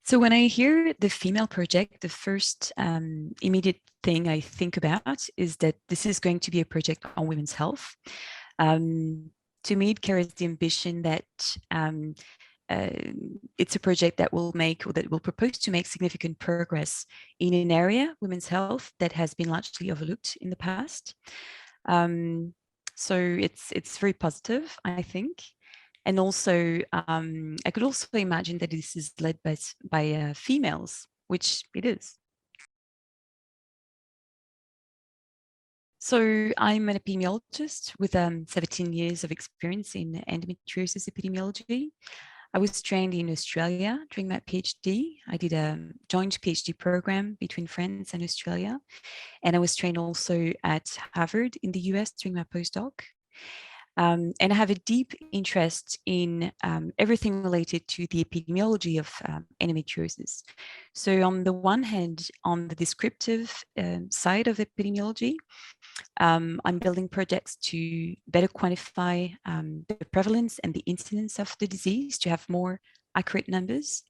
So when I hear the FEMaLe project, the first immediate thing I think about is that this is going to be a project on women's health. To me, it carries the ambition that it's a project that will make, or that will propose to make, significant progress in an area, women's health, that has been largely overlooked in the past. So it's very positive, I think. And also, I could also imagine that this is led by females, which it is. So I'm an epidemiologist with 17 years of experience in endometriosis epidemiology. I was trained in Australia during my PhD. I did a joint PhD program between France and Australia. And I was trained also at Harvard in the US during my postdoc. And I have a deep interest in everything related to the epidemiology of endometriosis. So on the one hand, on the descriptive side of epidemiology, I'm building projects to better quantify the prevalence and the incidence of the disease, to have more accurate numbers.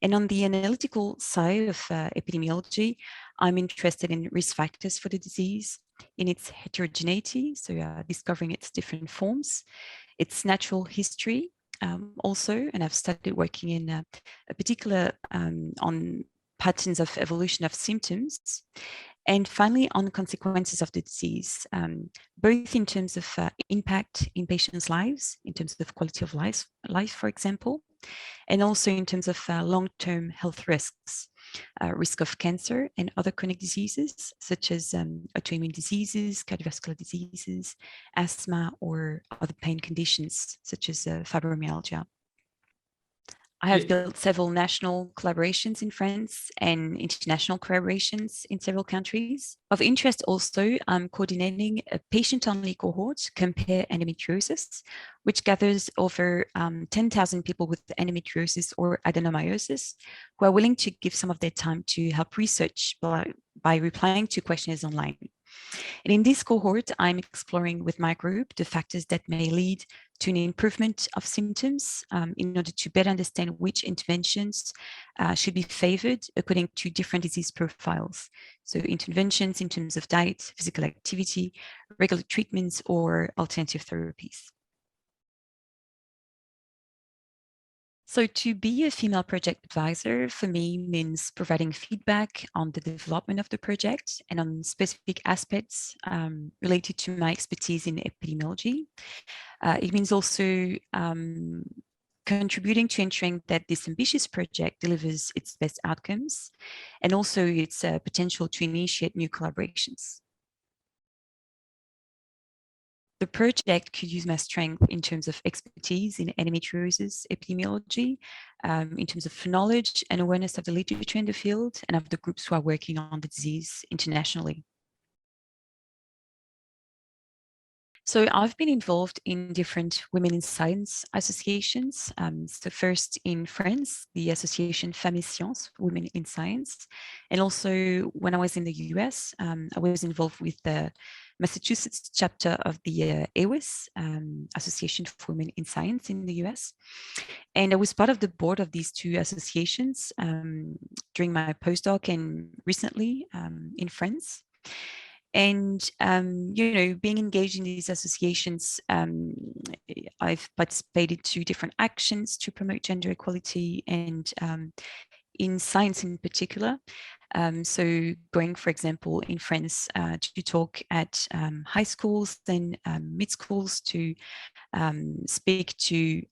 And on the analytical side of epidemiology, I'm interested in risk factors for the disease, in its heterogeneity, so discovering its different forms, its natural history also, and I've started working in a particular on patterns of evolution of symptoms, and finally on consequences of the disease, both in terms of impact in patients' lives, in terms of quality of life, for example, and also in terms of long-term health risks, risk of cancer and other chronic diseases, such as autoimmune diseases, cardiovascular diseases, asthma, or other pain conditions, such as fibromyalgia. I have built several national collaborations in France and international collaborations in several countries. Of interest also, I'm coordinating a patient-only cohort, Compare Endometriosis, which gathers over 10,000 people with endometriosis or adenomyosis who are willing to give some of their time to help research by replying to questionnaires online. And in this cohort, I'm exploring with my group the factors that may lead to an improvement of symptoms in order to better understand which interventions should be favored according to different disease profiles. So interventions in terms of diet, physical activity, regular treatments, or alternative therapies. So to be a FEMaLe project advisor for me means providing feedback on the development of the project and on specific aspects related to my expertise in epidemiology. It means also contributing to ensuring that this ambitious project delivers its best outcomes, and also its potential to initiate new collaborations. The project could use my strength in terms of expertise in endometriosis epidemiology, in terms of knowledge and awareness of the literature in the field and of the groups who are working on the disease internationally. So I've been involved in different women in science associations. So first in France, the association Femmes et Sciences, Women in Science. And also when I was in the US, I was involved with the Massachusetts chapter of the AWIS, Association for Women in Science in the US. And I was part of the board of these two associations during my postdoc and recently in France. And, being engaged in these associations, I've participated to different actions to promote gender equality and in science in particular. So going, for example, in France to talk at high schools, then mid schools, to speak to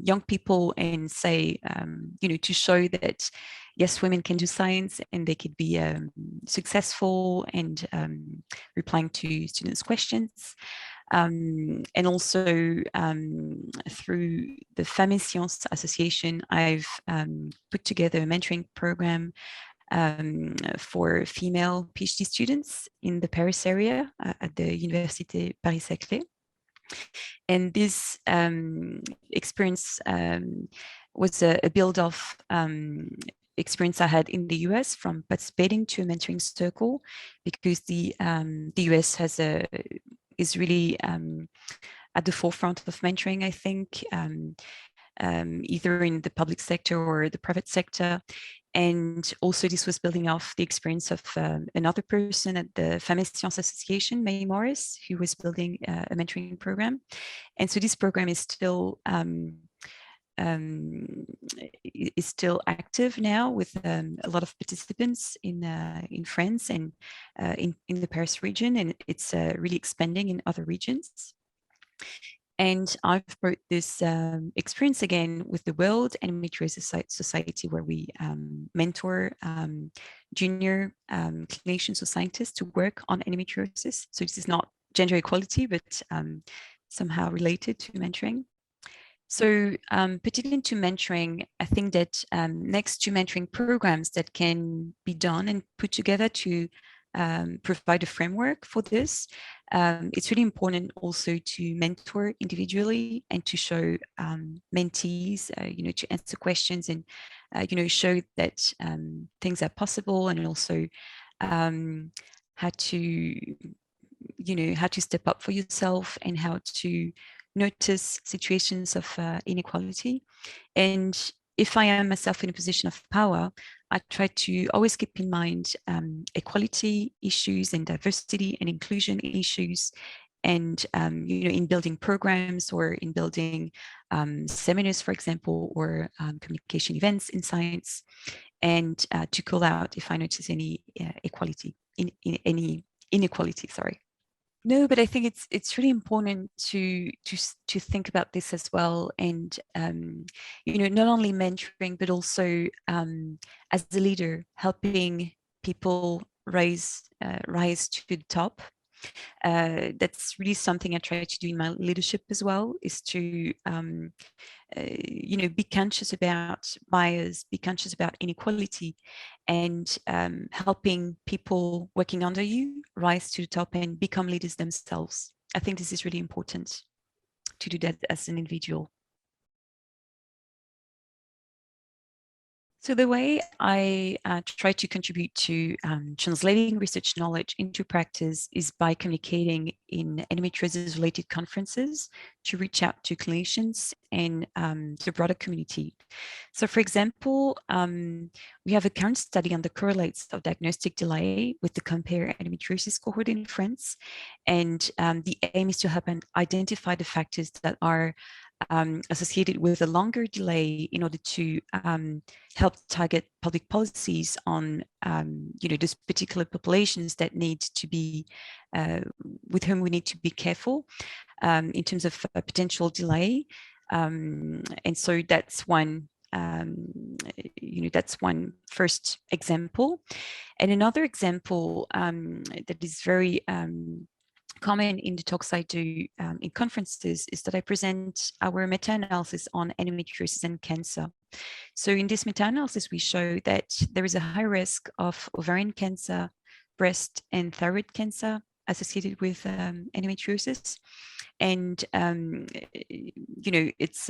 young people and say, to show that, yes, women can do science and they could be successful and replying to students' questions. And also through the Femmes et Sciences Association, I've put together a mentoring program for female PhD students in the Paris area at the Université Paris-Saclay. And this experience was a build-off experience I had in the US from participating to a mentoring circle, because the US is really at the forefront of mentoring, I think, either in the public sector or the private sector. And also this was building off the experience of another person at the FEMaLe Association, May Morris, who was building a mentoring program. And so this program is still active now with a lot of participants in France and in the Paris region, and it's really expanding in other regions. And I've brought this experience again with the World Endometriosis Society, where we mentor junior clinicians or scientists to work on endometriosis. So this is not gender equality, but somehow related to mentoring. So particularly into mentoring, I think that next to mentoring programs that can be done and put together to provide a framework for this, it's really important also to mentor individually and to show mentees, to answer questions and, show that things are possible, and also how to step up for yourself and how to notice situations of inequality. And if I am myself in a position of power, I try to always keep in mind equality issues and diversity and inclusion issues. And, in building programs or in building seminars, for example, or communication events in science, and to call out if I notice any equality, in any inequality, sorry. No, but I think it's really important to think about this as well, and not only mentoring, but also as a leader, helping people rise to the top. That's really something I try to do in my leadership as well, is to be conscious about bias, be conscious about inequality, and helping people working under you rise to the top and become leaders themselves. I think this is really important to do that as an individual. So the way I try to contribute to translating research knowledge into practice is by communicating in endometriosis-related conferences to reach out to clinicians and the broader community. So for example, we have a current study on the correlates of diagnostic delay with the COMPARE endometriosis cohort in France. And the aim is to help identify the factors that are associated with a longer delay in order to help target public policies on, those particular populations that need to be, with whom we need to be careful in terms of potential delay. And so that's one, that's one first example. And another example that is very common in the talks I do in conferences is that I present our meta-analysis on endometriosis and cancer. So in this meta-analysis, we show that there is a high risk of ovarian cancer, breast and thyroid cancer associated with endometriosis. And, it's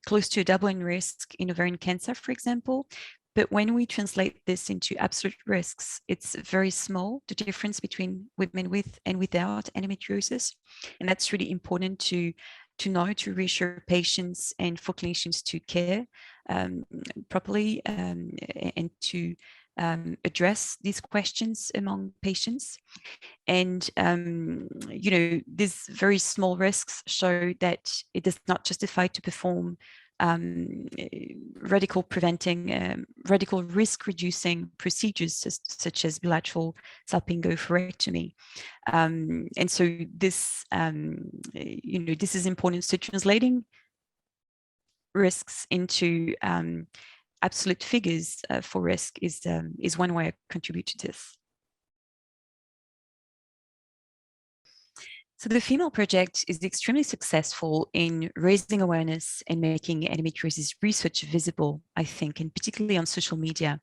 close to a doubling risk in ovarian cancer, for example. But when we translate this into absolute risks, it's very small, the difference between women with and without endometriosis. And that's really important to know, to reassure patients and for clinicians to care properly and to address these questions among patients. And, these very small risks show that it does not justify to perform radical risk reducing procedures such as bilateral salpingo-oophorectomy. And so this, this is important. So translating risks into absolute figures for risk is one way I contribute to this. So the FEMaLe project is extremely successful in raising awareness and making endometriosis research visible, I think, and particularly on social media.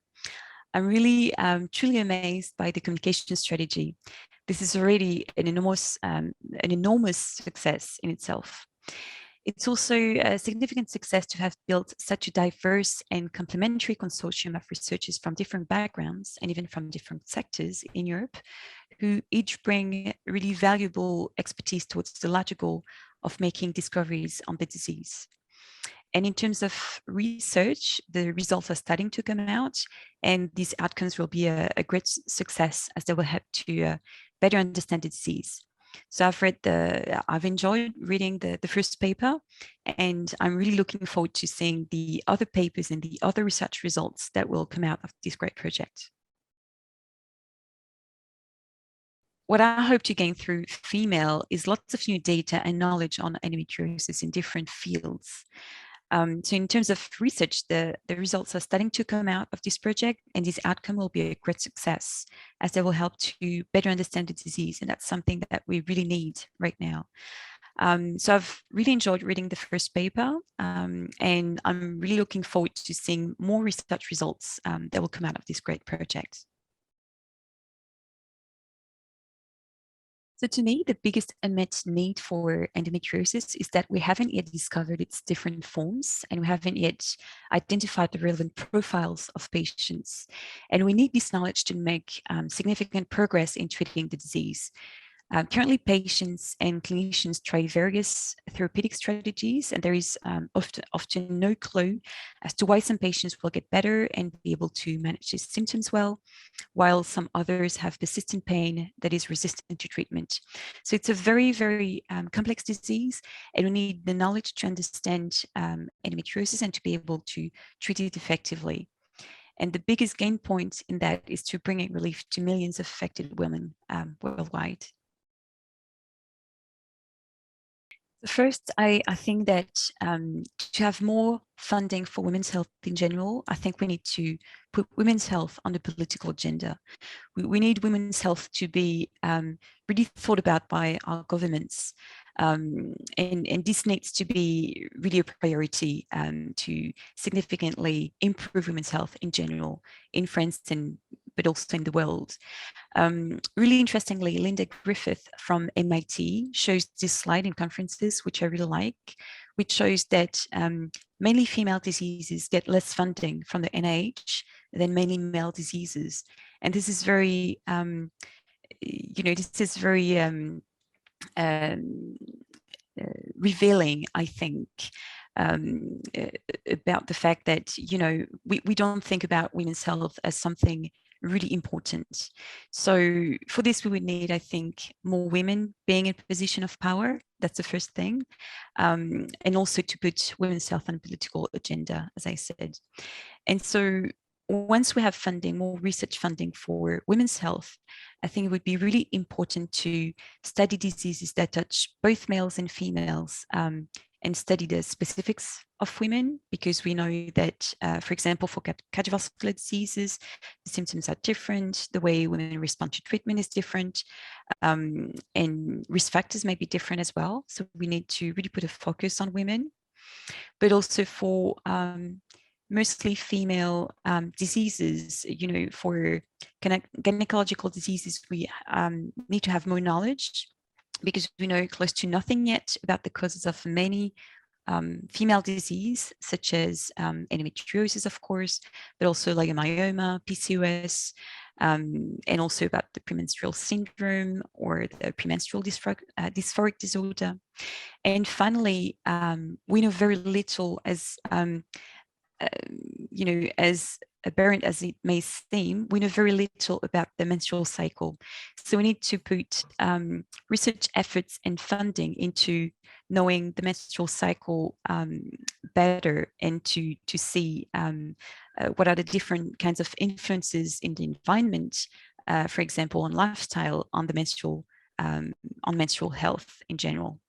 I'm really truly amazed by the communication strategy. This is already an enormous success in itself. It's also a significant success to have built such a diverse and complementary consortium of researchers from different backgrounds and even from different sectors in Europe, who each bring really valuable expertise towards the larger goal of making discoveries on the disease. And in terms of research, the results are starting to come out, and these outcomes will be a great success as they will help to better understand the disease. So I've enjoyed reading the first paper, and I'm really looking forward to seeing the other papers and the other research results that will come out of this great project. What I hope to gain through FEMaLe is lots of new data and knowledge on endometriosis in different fields. So in terms of research, the results are starting to come out of this project, and this outcome will be a great success as they will help to better understand the disease. And that's something that we really need right now. So I've really enjoyed reading the first paper, and I'm really looking forward to seeing more research results that will come out of this great project. So to me, the biggest unmet need for endometriosis is that we haven't yet discovered its different forms, and we haven't yet identified the relevant profiles of patients. And we need this knowledge to make significant progress in treating the disease. Currently, patients and clinicians try various therapeutic strategies, and there is often no clue as to why some patients will get better and be able to manage their symptoms well, while some others have persistent pain that is resistant to treatment. So it's a very, very complex disease, and we need the knowledge to understand endometriosis and to be able to treat it effectively. And the biggest gain point in that is to bring relief to millions of affected women worldwide. First, I think that to have more funding for women's health in general, I think we need to put women's health on the political agenda. We need women's health to be really thought about by our governments. And this needs to be really a priority to significantly improve women's health in general in France but also in the world. Really interestingly, Linda Griffith from MIT shows this slide in conferences, which I really like, which shows that mainly female diseases get less funding from the NIH than mainly male diseases. And this is very, revealing, I think, about the fact that, we don't think about women's health as something really important. So for this, we would need, I think, more women being in a position of power. That's the first thing. And also to put women's health on a political agenda, as I said. And so once we have funding, more research funding for women's health, I think it would be really important to study diseases that touch both males and females, and study the specifics of women, because we know that, for example, for cardiovascular diseases, the symptoms are different, the way women respond to treatment is different, and risk factors may be different as well. So we need to really put a focus on women, but also for mostly female diseases, for gynecological diseases, we need to have more knowledge, because we know close to nothing yet about the causes of many female disease, such as endometriosis, of course, but also leiomyoma, PCOS, and also about the premenstrual syndrome or the premenstrual dysphoric disorder. And finally, we know very little, as as aberrant as it may seem, we know very little about the menstrual cycle. So we need to put research efforts and funding into knowing the menstrual cycle better, and to see what are the different kinds of influences in the environment, for example, on lifestyle, on the menstrual health in general.